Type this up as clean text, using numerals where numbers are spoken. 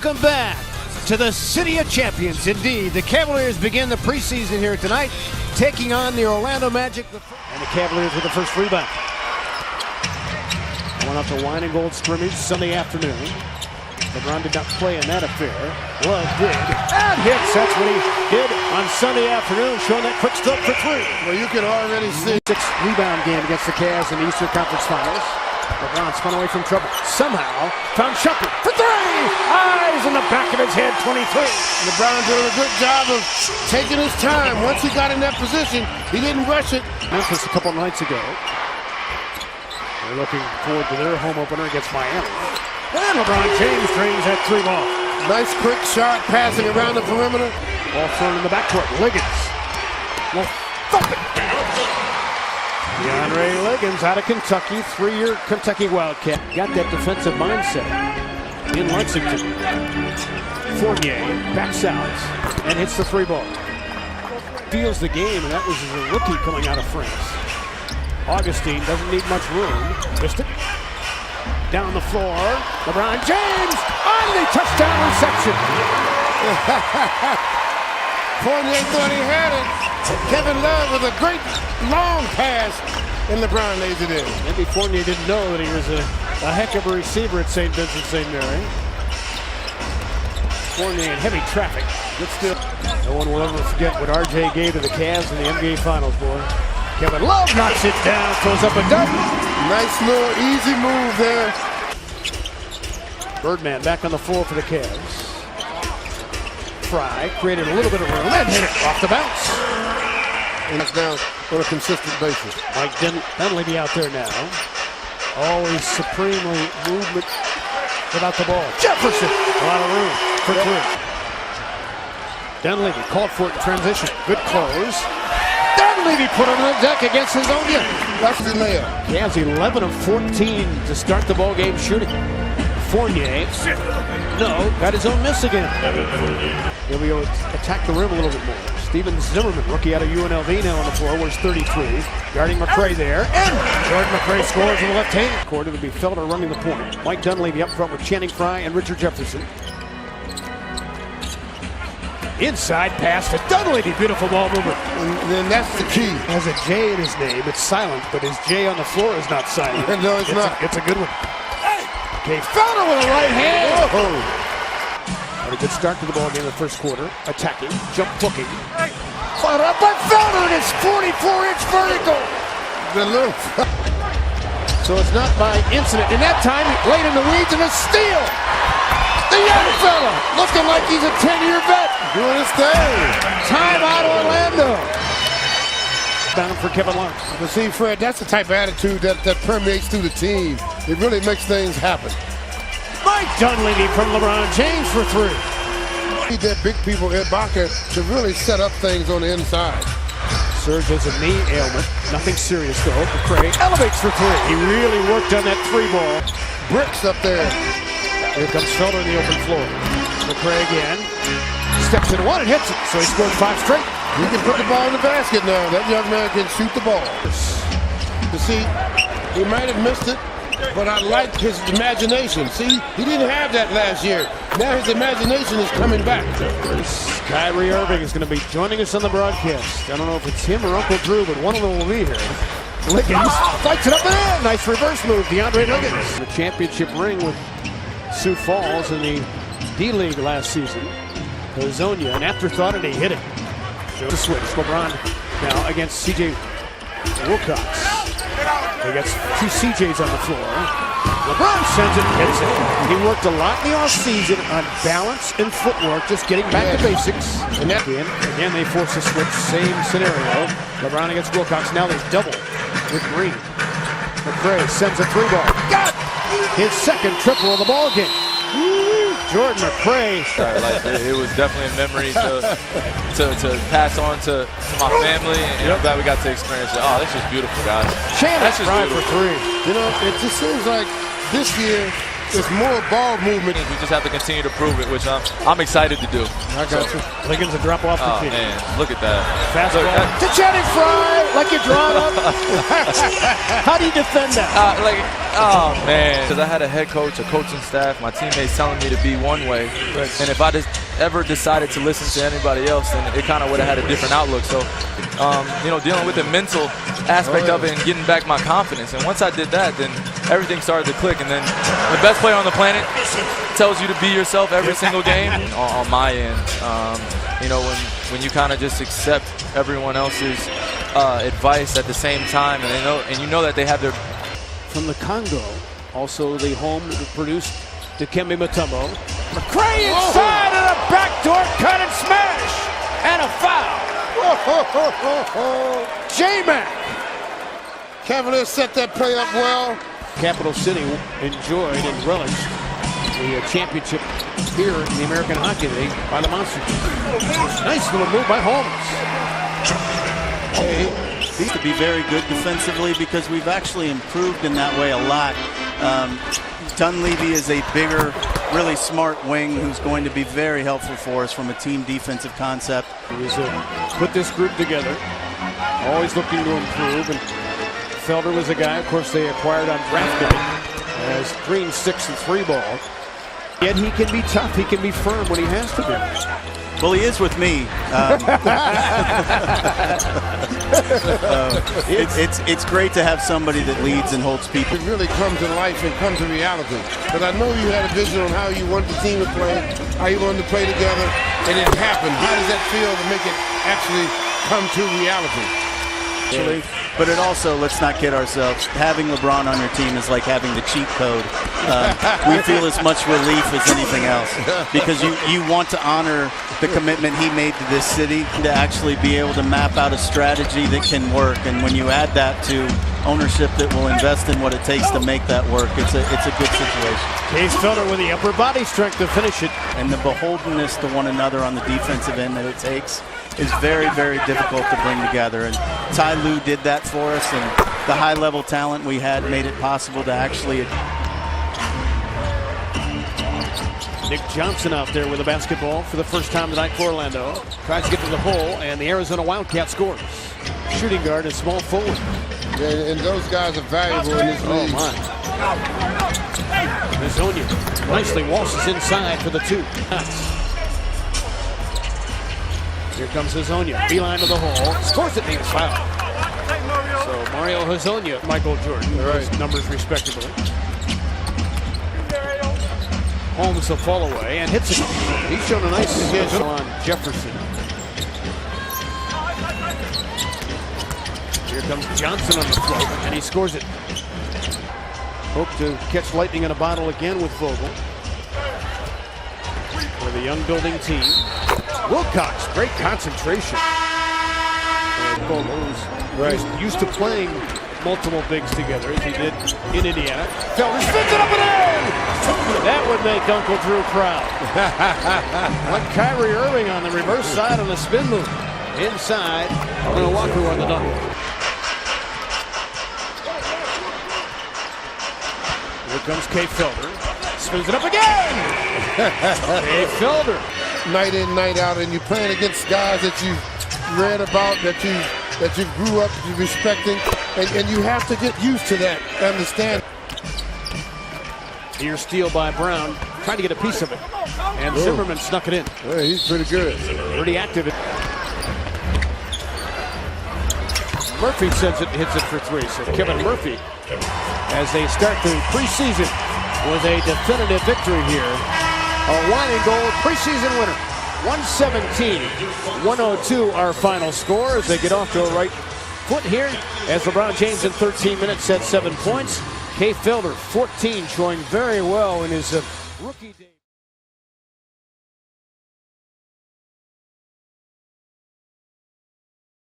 Welcome back to the City of Champions. Indeed, the Cavaliers begin the preseason here tonight, taking on the Orlando Magic. And the Cavaliers with the first rebound. Went off the wine and gold scrimmage Sunday afternoon. LeBron did not play in that affair. Love did. And hits. That's what he did on Sunday afternoon, showing that quick stroke for three. Well, you can already see. 6-rebound game against the Cavs in the Eastern Conference Finals. LeBron spun away from trouble. Somehow found Shumpert for three. Eyes in the back of his head, 23. LeBron did a good job of taking his time. Once he got in that position, he didn't rush it. Memphis a couple nights ago. They're looking forward to their home opener against Miami. And LeBron James drains that three ball. Nice, quick, sharp passing around the perimeter. Ball thrown in the backcourt. Liggins. Well, thump it. DeAndre Liggins out of Kentucky, 3-year Kentucky Wildcat. Got that defensive mindset in Lexington. Fournier backs out and hits the three ball. Feels the game, and that was as a rookie coming out of France. Augustine doesn't need much room. Missed it. Down the floor, LeBron James on the touchdown reception. Fournier thought he had it. Kevin Love with a great long pass, and LeBron lays it in. Maybe Fournier didn't know that he was a heck of a receiver at St. Vincent St. Mary. Fournier in heavy traffic. Good steal. No one will ever forget what RJ gave to the Cavs in the NBA Finals, boy. Kevin Love knocks it down, throws up a dunk. Nice little easy move there. Birdman back on the floor for the Cavs. Fry created a little bit of room and hit it off the bounce. And it's down on a consistent basis. Mike Dunleavy out there now. Always supremely movement without the ball. Jefferson, a lot of room for three. Dunleavy called for it in transition. Good close. Dunleavy put him on the deck against his own unit. That's the nail. Cavs 11 of 14 to start the ball game shooting. Fournier, no, got his own miss again. He'll be able to attack the rim a little bit more. Steven Zimmerman, rookie out of UNLV now on the floor, wears 33. Guarding McRae there, and Jordan McRae scores with the left hand. Quarter to be Felder running the point. Mike Dunleavy up front with Channing Frye and Richard Jefferson. Inside pass to Dunleavy, beautiful ball movement. And then that's the key. Has a J in his name, it's silent, but his J on the floor is not silent. No, it's not. It's a good one. Okay, Felder with a right hand. Whoa. Had a good start to the ball game in the first quarter. Attacking, jump booking. Followed up by Felder, and it's 44-inch vertical. Good look. So it's not by incident. And that time, late in the weeds, and a steal. The young fella, looking like he's a 10-year vet. Doing his thing. Timeout Orlando. Bound for Kevin Love. But see, Fred, that's the type of attitude that permeates through the team. It really makes things happen. Mike Dunleavy from LeBron James for three. Need that big people at Ibaka to really set up things on the inside. Serge has a knee ailment. Nothing serious though. McRae elevates for three. He really worked on that three ball. Bricks up there. Here comes Felder in the open floor. McRae again. Steps in one and hits it. So he scored 5 straight. He can put the ball in the basket now. That young man can shoot the ball. You see, he might have missed it, but I like his imagination. See, he didn't have that last year. Now his imagination is coming back. Kyrie Irving is going to be joining us on the broadcast. I don't know if it's him or Uncle Drew, but one of them will be here. Liggins fights it up and in. Nice reverse move, DeAndre Liggins. The championship ring with Sioux Falls in the D-League last season. Hazonia, an afterthought, and he hit it. The switch. LeBron now against C.J. Wilcox. He gets 2 C.J.s on the floor. LeBron sends it, hits it. He worked a lot in the offseason on balance and footwork, just getting back to basics. And that again, they force a switch. Same scenario. LeBron against Wilcox. Now they double with Green. McRae sends a 3-ball. Got his second triple of the ball game. Jordan McRae. It was definitely a memory to pass on to my family, and I'm glad we got to experience it. Oh, that's just beautiful, guys. That's just beautiful. for 3. You know, it just seems like this year is more ball movement. We just have to continue to prove it, which I'm excited to do. I got you. Liggins a drop off the Oh team. man, look at that. Fast Look, ball to Channing Frye, like you draw it up. How do you defend that? like Oh, man. Because I had a head coach, a coaching staff, my teammates telling me to be one way. And if I just ever decided to listen to anybody else, then it kind of would have had a different outlook. So, you know, dealing with the mental aspect of it and getting back my confidence. And once I did that, then everything started to click. And then the best player on the planet tells you to be yourself every single game. On my end, you know, when you kind of just accept everyone else's advice at the same time, and you know that they have their. From the Congo, also the home produced Dikembe Mutombo. McCray inside and a backdoor cut and smash and a foul. J-Mac. Cavaliers set that play up well. Capital City enjoyed and relished the championship here in the American Hockey League by the Monsters. Nice little move by Holmes. To be very good defensively because we've actually improved in that way a lot. Dunleavy is a bigger, really smart wing who's going to be very helpful for us from a team defensive concept. He's put this group together, always looking to improve. And Felder was a guy, of course, they acquired on draft day as 3 and 6 and 3 ball. Yet he can be tough, he can be firm when he has to be. Well, he is with me. It's great to have somebody that leads and holds people. It really comes to life and comes to reality. But I know you had a vision on how you want the team to play, how you wanted to play together, and it happened. How does that feel to make it actually come to reality? But it also, let's not kid ourselves, having LeBron on your team is like having the cheat code. We feel as much relief as anything else because you want to honor the commitment he made to this city to actually be able to map out a strategy that can work. And when you add that to ownership that will invest in what it takes to make that work, it's a good situation. Case Felder with the upper body strength to finish it. And the beholdenness to one another on the defensive end that it takes is very, very difficult to bring together. And Ty Lue did that for us, and the high-level talent we had made it possible to actually. Nick Johnson out there with the basketball for the first time tonight for Orlando. Tries to get to the hole, and the Arizona Wildcat scores. Shooting guard and small forward. And those guys are valuable in this league. Oh, my. Hazonia nicely waltzes inside for the 2. Here comes Hazonia, beeline to the hole, scores it, and he's fouled. So Mario Hazonia, Michael Jordan, his numbers respectively. Holmes will fall away and hits it. He's shown a nice hit on Jefferson. Here comes Johnson on the float, and he scores it. Hope to catch lightning in a bottle again with Vogel. For the young building team. Wilcox, great concentration. And Vogel is used to playing multiple bigs together as he did in Indiana. Felder spins it up and in! That would make Uncle Drew proud. Like Kyrie Irving on the reverse side on the spin move. Inside, Oahu on the dunk. Here comes Kay Felder. Spins it up again! Kay Felder. Night in, night out, and you're playing against guys that you've read about, that you grew up respecting, and you have to get used to that, understand. Here's steal by Brown, trying to get a piece of it, and Zimmerman snuck it in. Yeah, he's pretty good. Pretty active. Murphy sends it, hits it for 3. So Kevin Murphy, as they start the preseason with a definitive victory here. A wine and gold preseason winner. 117-102 our final score as they get off to a right foot here. As LeBron James in 13 minutes had 7 points. Kay Felder 14, showing very well in his rookie debut.